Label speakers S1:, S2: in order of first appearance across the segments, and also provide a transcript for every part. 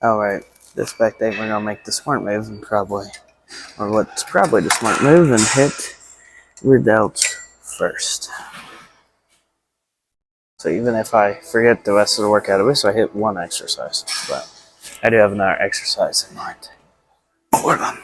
S1: Alright, this back day we're gonna make the smart move and what's probably the smart move and hit rear delts first. So even if I forget the rest of the workout of it, so I hit one exercise, but I do have another exercise in mind for them.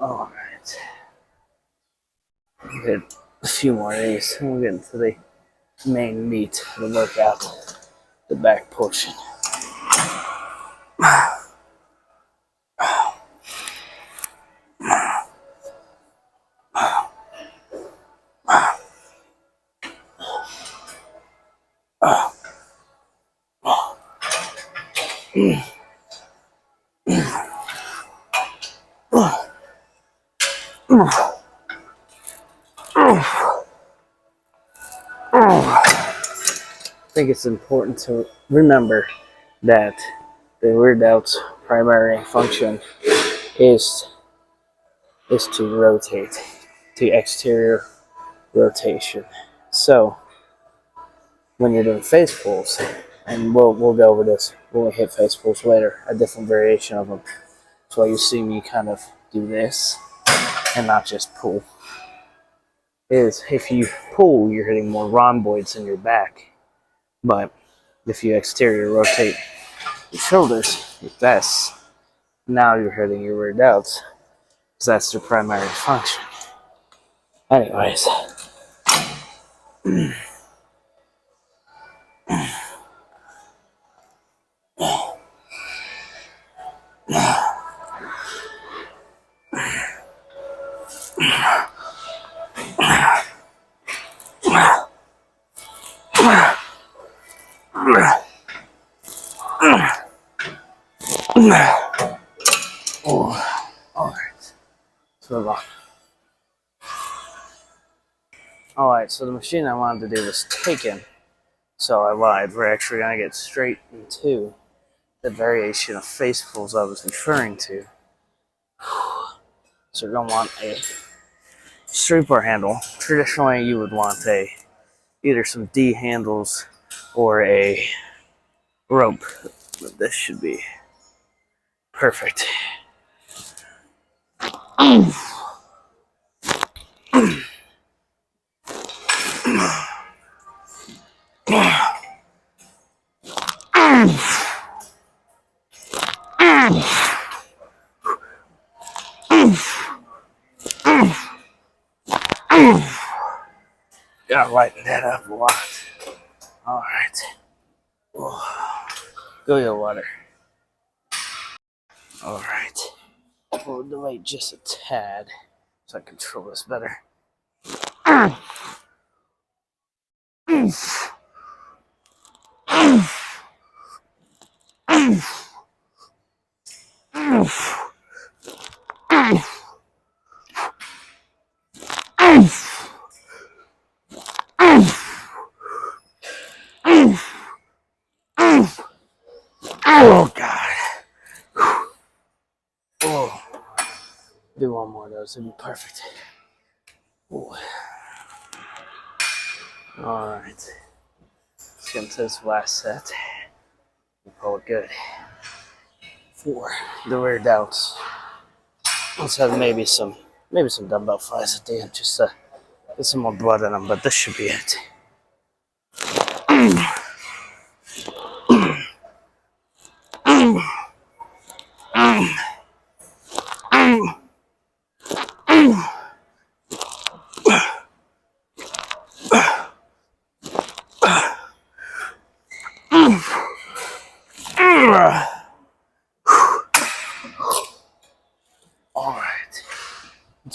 S1: Alright. Hit a few more of these and we'll get into the main meat of the workout, the back portion. I think it's important to remember that the rear delt's primary function is to rotate, to exterior rotation. So when you're doing face pulls, and we'll go over this when we hit face pulls later, a different variation of them. So you see me kind of do this and not just pull. Is if you pull, you're hitting more rhomboids in your back. But if you exterior rotate your shoulders with this, now you're hitting your rear delts, because that's their primary function. Anyways. Alright. Let's move on. Alright, so the machine I wanted to do was taken. So I lied. We're actually going to get straight into the variation of face pulls I was referring to. So you're going to want a straight bar handle. Traditionally, you would want either some D handles or a rope. But this should be perfect. Gotta lighten that up a lot. Alright. Go get water. Alright. Hold the weight just a tad so I can control this better. Oh, God. Oh. Do one more of those, it'd be perfect. Oh. Alright. Let's get into this last set. We'll call it good. For the rear delts. Let's have maybe some dumbbell flies at the end, just to get some more blood in them, but this should be it.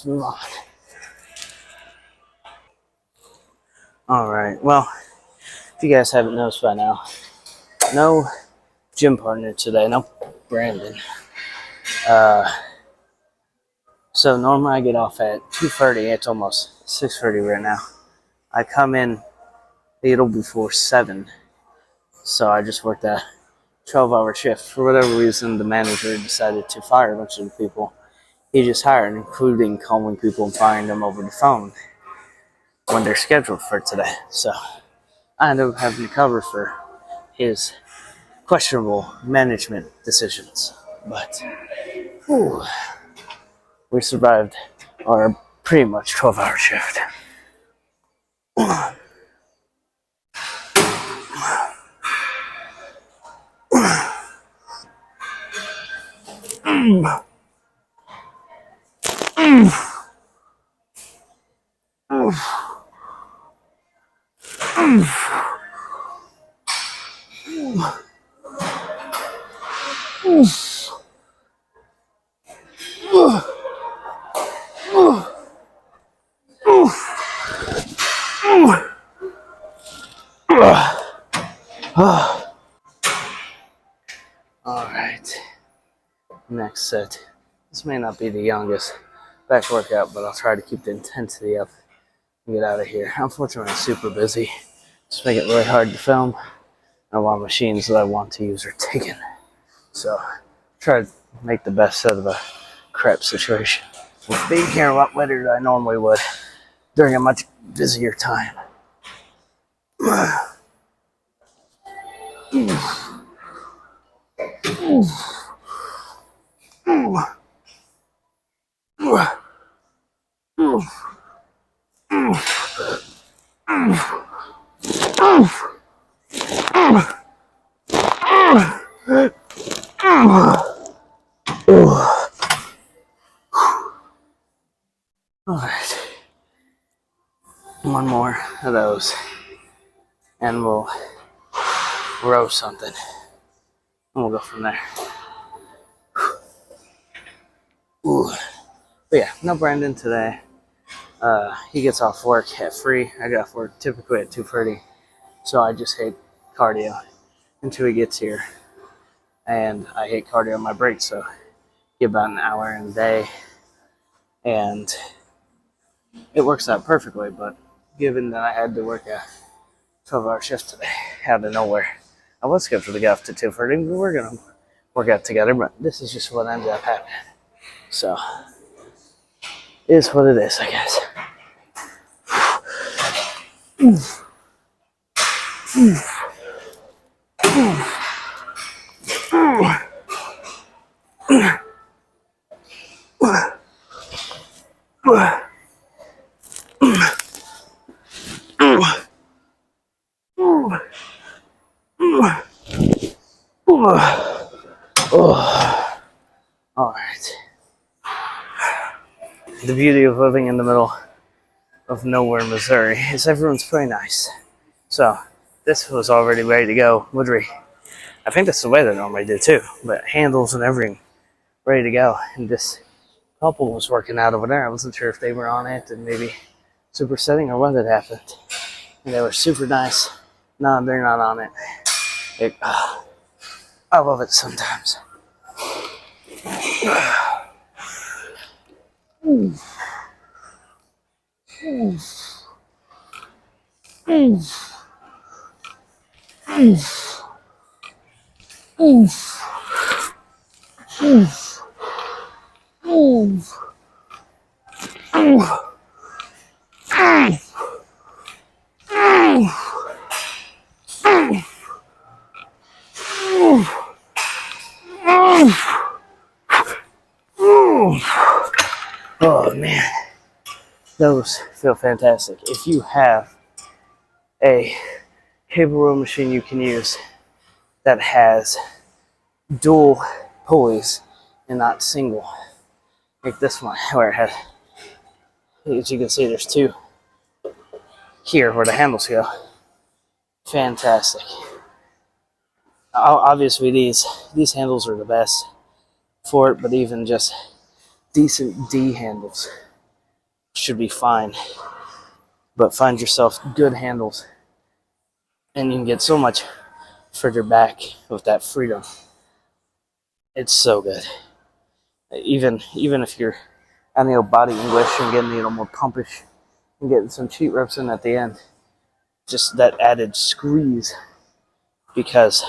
S1: let's move on. Alright, well, if you guys haven't noticed by now, no gym partner today, no Brandon. So normally I get off at 2:30, it's almost 6:30 right now. I come in a little before 7, so I just worked a 12-hour shift. For whatever reason, the manager decided to fire a bunch of the people he just hired, including calling people and firing them over the phone when they're scheduled for today. So I ended up having to cover for his questionable management decisions. But whew, we survived our pretty much 12-hour shift. Alright, next set. This may not be the youngest back workout, but I'll try to keep the intensity up and get out of here. Unfortunately, I'm super busy. Just make it really hard to film. And a lot of machines that I want to use are taken. So, try to make the best out of a crap situation. With being here a lot later than I normally would during a much busier time. Alright. One more of those. And we'll row something. And we'll go from there. Ooh. But yeah, no Brandon today. He gets off work at 3. I get off work typically at 2:30. So I just hit cardio until he gets here. And I hit cardio on my break, so get about an hour in a day. And it works out perfectly, but given that I had to work a 12-hour shift today out of nowhere, I was scheduled to get off to 2:30. We were going to work out together, but this is just what ended up happening. So, it is what it is, I guess. Alright. The beauty of living in the middle of nowhere, Missouri, is everyone's pretty nice. So, this was already ready to go. Literally, I think that's the way they normally do too, but handles and everything ready to go. And this couple was working out over there. I wasn't sure if they were on it and maybe supersetting or what had happened. And they were super nice. No, they're not on it. I love it sometimes. Oh man, those feel fantastic. If you have a cable row machine you can use that has dual pulleys and not single, like this one where it has, as you can see, there's 2 here where the handles go. Fantastic. Obviously these handles are the best for it, but even just decent D handles should be fine. But find yourself good handles, and you can get so much further back with that freedom. It's so good. Even if you're on the old body English and getting a little more pumpish and getting some cheat reps in at the end, just that added squeeze because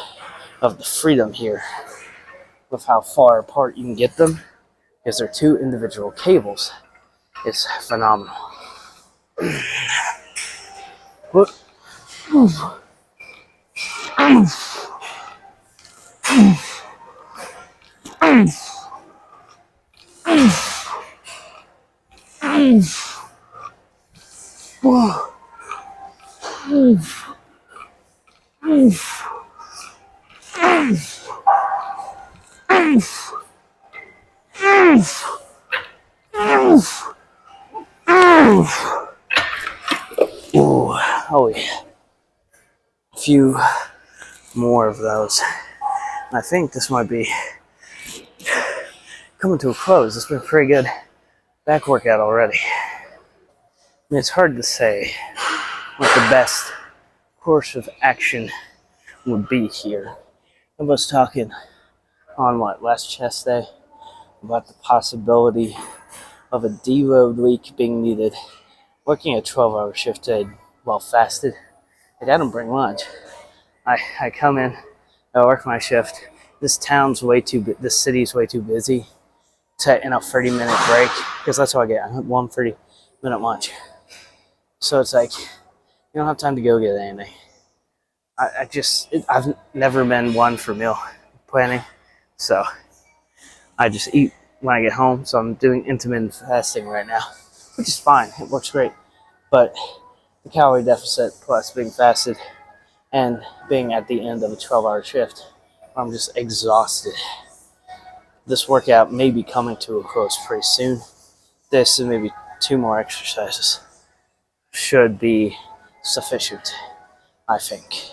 S1: of the freedom here of how far apart you can get them because they're two individual cables. It's phenomenal. What? Oh yeah. A few more of those. I think this might be coming to a close. It's been a pretty good back workout already. I mean, it's hard to say what the best course of action would be here. I was talking on last chest day about the possibility of a deload week being needed. Working a 12-hour shift day while fasted, I don't bring lunch. I come in, I work my shift. This city's way too busy to in a 30-minute break, because that's how I get. I have 1 30-minute lunch. So it's like, you don't have time to go get anything. I've never been one for meal planning, so I just eat when I get home. So I'm doing intermittent fasting right now, which is fine. It works great. But the calorie deficit plus being fasted and being at the end of a 12-hour shift, I'm just exhausted. This workout may be coming to a close pretty soon. This and maybe 2 more exercises should be sufficient, I think.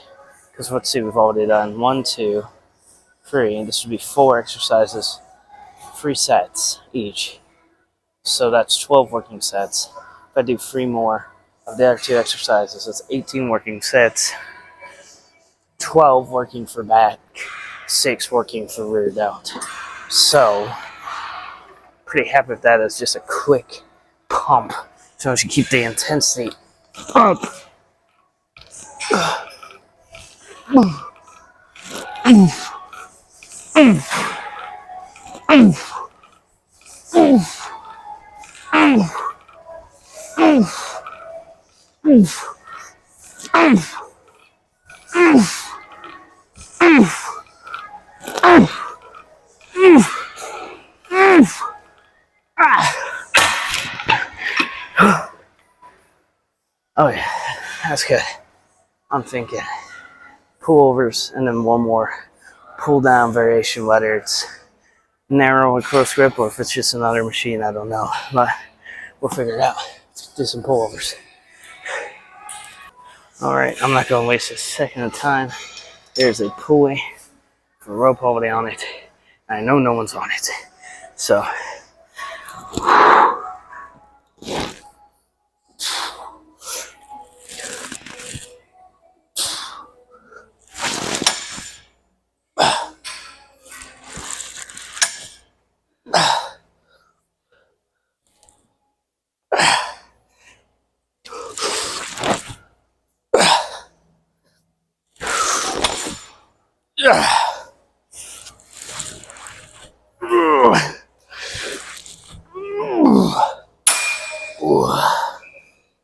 S1: Because let's see, we've already done 1, 2, 3, and this would be 4 exercises, 3 sets each. So that's 12 working sets. If I do 3 more of the other 2 exercises, that's 18 working sets. 12 working for back, 6 working for rear delt. So, pretty happy with that as just a quick pump. So I should keep the intensity up. Oh yeah, that's good. I'm thinking pullovers and then 1 more pull down variation, whether it's narrow and close grip or if it's just another machine, I don't know. But we'll figure it out. Let's do some pullovers. Alright, I'm not going to waste a second of time. There's a pulley with a rope already on it. I know no one's on it. So,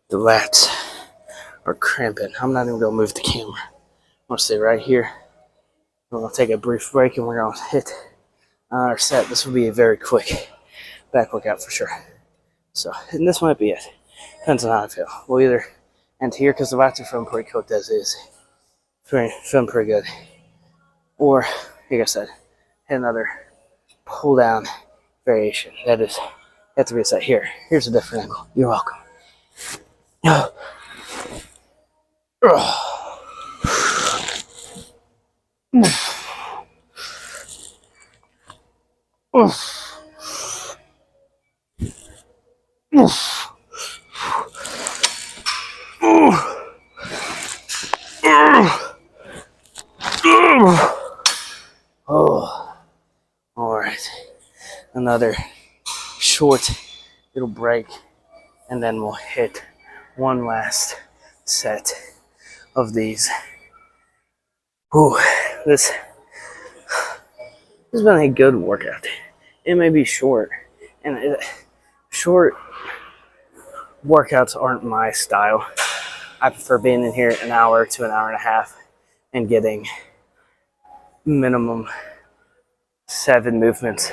S1: the lats are cramping. I'm not even going to move the camera. I'm going to stay right here. We're going to take a brief break and we're going to hit our set. This will be a very quick back workout for sure. So, and this might be it. Depends on how I feel. We'll either end here because the lats are feeling pretty cooked as is. Feeling pretty good. Or, like I said, hit another pull down variation. That is, have to be a set here. Here's a different angle. You're welcome. another short little break, and then we'll hit one last set of these. Ooh, this has been a good workout. It may be short, and short workouts aren't my style. I prefer being in here an hour to an hour and a half and getting minimum 7 movements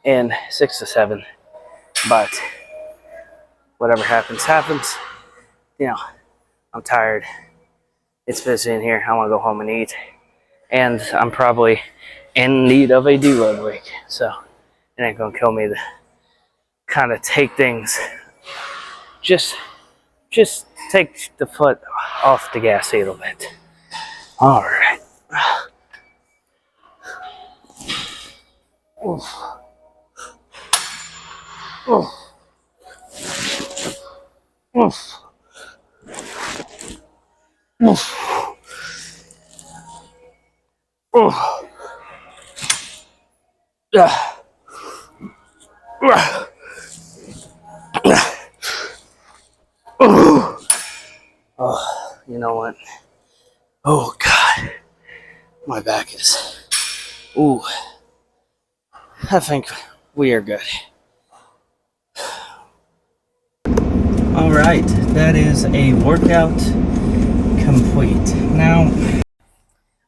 S1: in, 6 to 7. But whatever happens, happens. You know, I'm tired. It's busy in here. I want to go home and eat. And I'm probably in need of a deload week. So it ain't going to kill me to kind of take things. Just take the foot off the gas a little bit. All right. Oof. Oof. Oof. Oof. Oof. Oh, you know what? Oh God, my back is. Ooh, I think we are good. All right, that is a workout complete. Now,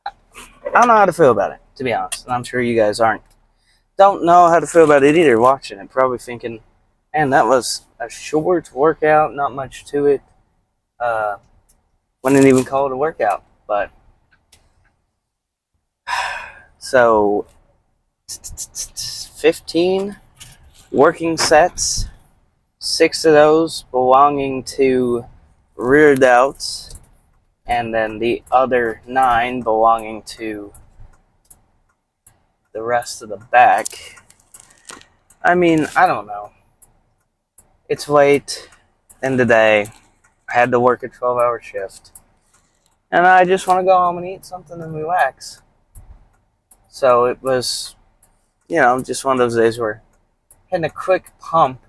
S1: I don't know how to feel about it, to be honest, and I'm sure you guys don't know how to feel about it either. Watching it, probably thinking, "Man, that was a short workout, not much to it." Wouldn't even call it a workout, but so 15 working sets, 6 of those belonging to rear delts, and then the other 9 belonging to the rest of the back. I mean, I don't know. It's late in the day. I had to work a 12-hour shift. And I just want to go home and eat something and relax. So it was, just one of those days where hitting a quick pump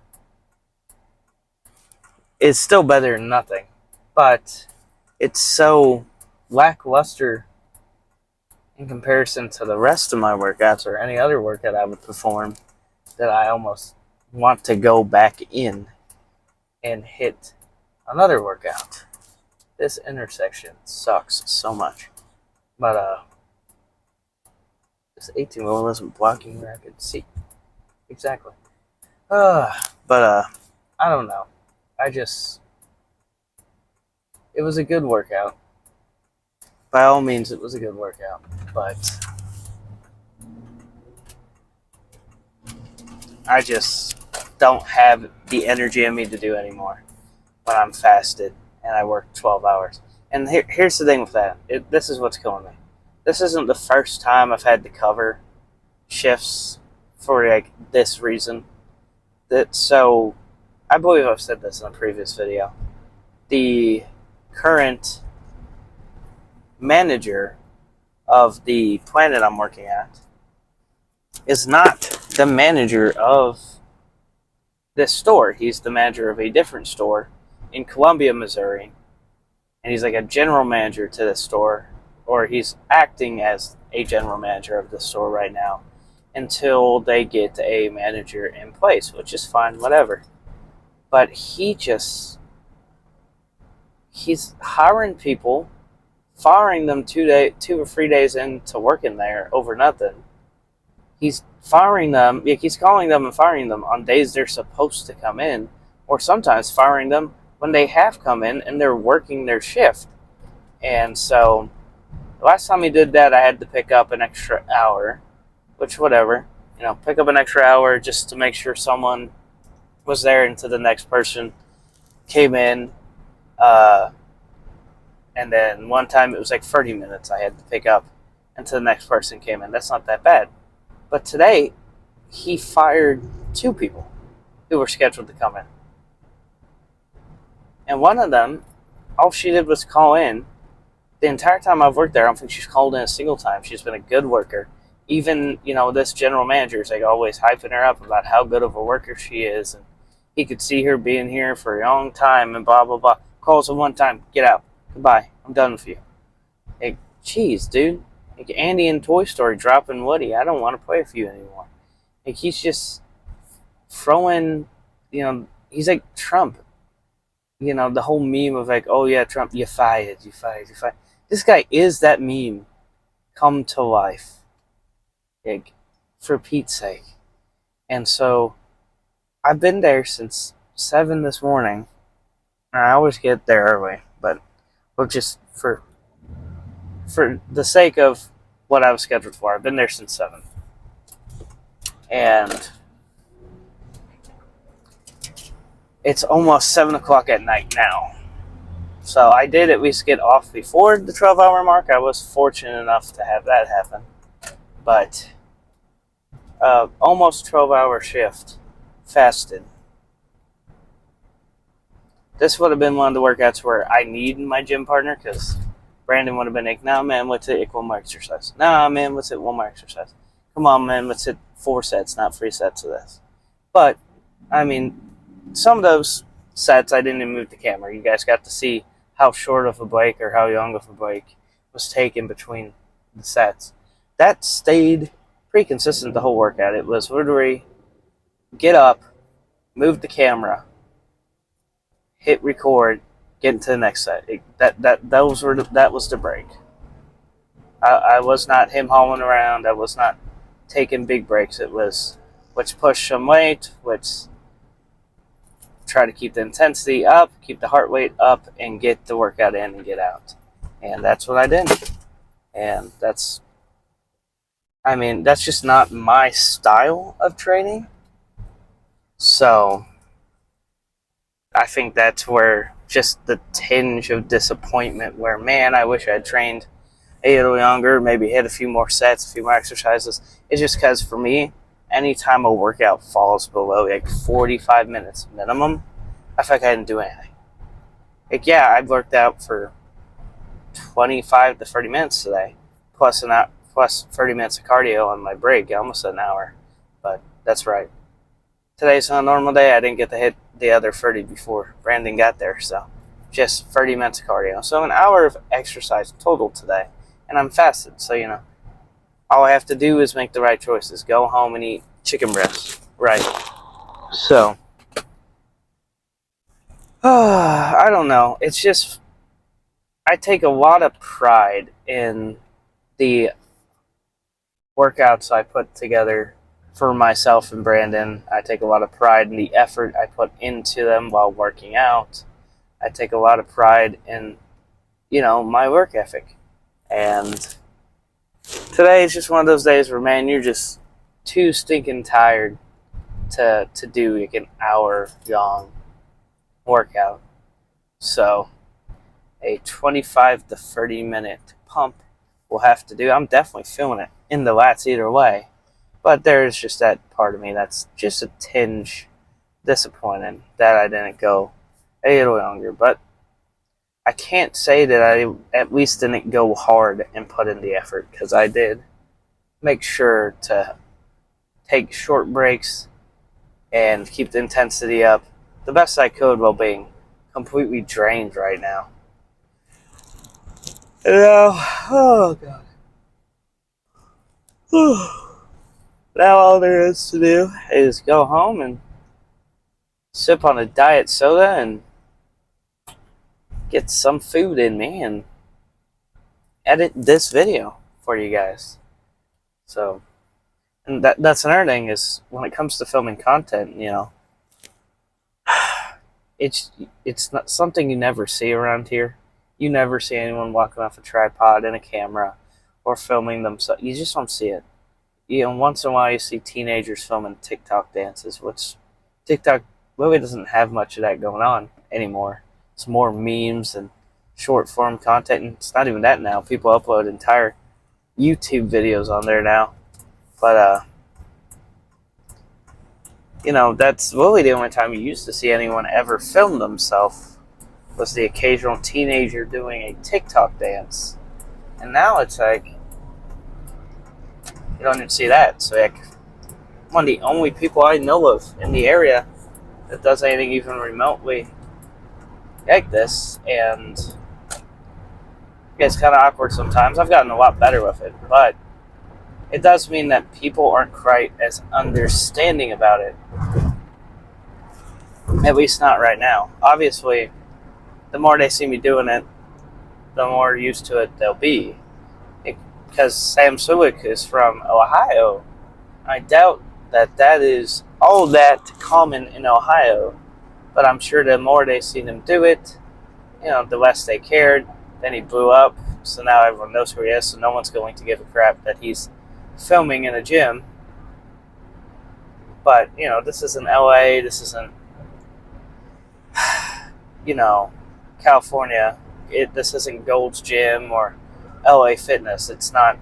S1: is still better than nothing. But it's so lackluster in comparison to the rest of my workouts or any other workout I would perform that I almost want to go back in and hit another workout. This intersection sucks so much. But this 18 wheel wasn't blocking where I could see. Exactly. But I don't know. It was a good workout. By all means, it was a good workout. But I just don't have the energy in me to do anymore when I'm fasted and I work 12 hours. And here's the thing with that. This is what's killing me. This isn't the first time I've had to cover shifts for this reason. So I believe I've said this in a previous video. The current manager of the planet I'm working at is not the manager of this store. He's the manager of a different store in Columbia, Missouri. And he's like a general manager to the store, or he's acting as a general manager of the store right now until they get a manager in place, which is fine, whatever. But he's hiring people, firing them 2 or 3 days into working there over nothing. He's firing them, he's calling them and firing them on days they're supposed to come in, or sometimes firing them when they have come in and they're working their shift. And so the last time he did that, I had to pick up an extra hour, which whatever, pick up an extra hour just to make sure someone was there until the next person came in. And then one time it was like 30 minutes I had to pick up until the next person came in. That's not that bad. But today, he fired 2 people who were scheduled to come in. And one of them, all she did was call in. The entire time I've worked there, I don't think she's called in a single time. She's been a good worker. even, this general manager is like always hyping her up about how good of a worker she is, and he could see her being here for a long time and blah blah blah. Calls her one time, get out, goodbye, I'm done with you. Like, jeez, dude. Like Andy in Toy Story dropping Woody, I don't want to play with you anymore. Like, he's just throwing, he's like Trump. The whole meme of like, oh yeah, Trump, you fired, you fired, you fired. This guy is that meme come to life. Like, for Pete's sake. And so I've been there since 7 this morning. I always get there early, but just for the sake of what I was scheduled for, I've been there since 7. And it's almost 7 o'clock at night now. So I did at least get off before the 12-hour mark. I was fortunate enough to have that happen. But almost 12-hour shift, fasted. This would have been one of the workouts where I need my gym partner, because Brandon would have been like, nah, man, let's hit one more exercise. Nah, man, let's hit one more exercise. Come on, man, let's hit 4 sets, not 3 sets of this. But, I mean, some of those sets I didn't even move the camera. You guys got to see how short of a break or how young of a break was taken between the sets. That stayed pretty consistent the whole workout. It was literally get up, move the camera, hit record, get into the next set. That was the break. I was not him hauling around. I was not taking big breaks. It was let's push some weight, let's try to keep the intensity up, keep the heart rate up, and get the workout in and get out. And that's what I did. And that's just not my style of training. So I think that's where just the tinge of disappointment, where, man, I wish I had trained a little younger, maybe hit a few more sets, a few more exercises. It's just because for me, anytime a workout falls below like 45 minutes minimum, I feel like I didn't do anything. Like, yeah, I've worked out for 25 to 30 minutes today, plus 30 minutes of cardio on my break, almost an hour. But that's right. Today's a normal day. I didn't get to hit the other 30 before Brandon got there, so just 30 minutes of cardio. So an hour of exercise total today, and I'm fasted, so all I have to do is make the right choices. Go home and eat chicken breast, right? So, I don't know. It's just, I take a lot of pride in the workouts I put together for myself and Brandon. I take a lot of pride in the effort I put into them while working out. I take a lot of pride in, my work ethic. And today is just one of those days where, man, you're just too stinking tired to do like an hour-long workout. So a 25 to 30-minute pump will have to do. I'm definitely feeling it in the lats either way. But there's just that part of me that's just a tinge disappointed that I didn't go a little younger. But I can't say that I at least didn't go hard and put in the effort, because I did make sure to take short breaks and keep the intensity up the best I could while being completely drained right now. Oh God. Now all there is to do is go home and sip on a diet soda and get some food in me and edit this video for you guys. So, and that's another thing, is when it comes to filming content, it's not something you never see around here. You never see anyone walking off a tripod and a camera or filming themselves. You just don't see it. Once in a while you see teenagers filming TikTok dances, which TikTok really doesn't have much of that going on anymore. It's more memes and short form content, and it's not even that now. People upload entire YouTube videos on there now. But that's really the only time you used to see anyone ever film themselves, was the occasional teenager doing a TikTok dance. And now it's like, You don't even see that. So like, one of the only people I know of in the area that does anything even remotely like this, and it's kind of awkward sometimes. I've gotten a lot better with it, but it does mean that people aren't quite as understanding about it. At least not right now. Obviously, the more they see me doing it, the more used to it they'll be. Because Sam Sulik is from Ohio. I doubt that that is all that common in Ohio, but I'm sure the more they see him do it, the less they cared. Then he blew up, so now everyone knows who he is, so no one's going to give a crap that he's filming in a gym. But, this isn't LA, this isn't, California. This isn't Gold's Gym or LA Fitness. It's not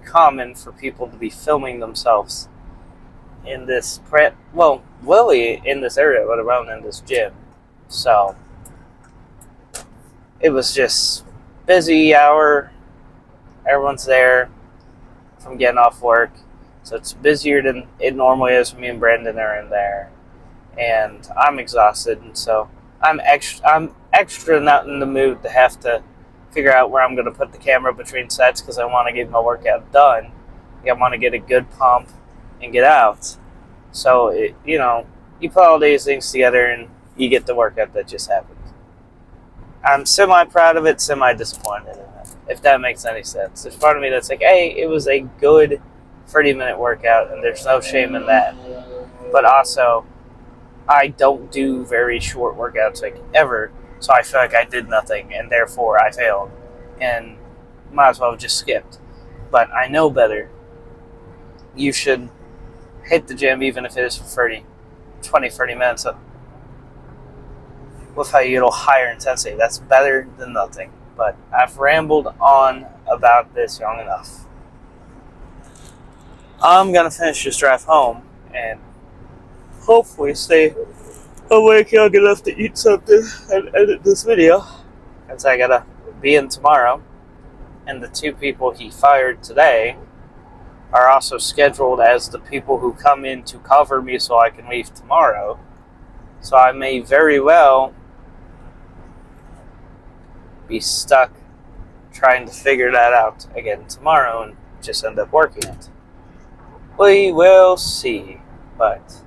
S1: common for people to be filming themselves in this Willie in this area, let alone in this gym. So it was just busy hour. Everyone's there from getting off work, so it's busier than it normally is. Me and Brandon are in there, and I'm exhausted, and so I'm extra not in the mood to have to figure out where I'm going to put the camera between sets because I want to get my workout done. I want to get a good pump and get out. So, you put all these things together and you get the workout that just happened. I'm semi-proud of it, semi-disappointed in it, if that makes any sense. There's part of me that's like, hey, it was a good 30-minute workout, and there's no shame in that. But also, I don't do very short workouts, ever, so I feel like I did nothing, and therefore I failed, and might as well have just skipped. But I know better. You should hit the gym, even if it is for 20-30 minutes with how you get a little higher intensity. That's better than nothing. But I've rambled on about this long enough. I'm going to finish this drive home and hopefully stay awake long enough to eat something and edit this video, because I got to be in tomorrow. And the 2 people he fired today are also scheduled as the people who come in to cover me so I can leave tomorrow. So I may very well be stuck trying to figure that out again tomorrow and just end up working it. We will see. But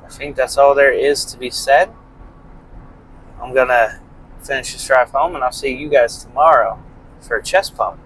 S1: I think that's all there is to be said. I'm going to finish this drive home, and I'll see you guys tomorrow for a chest pump.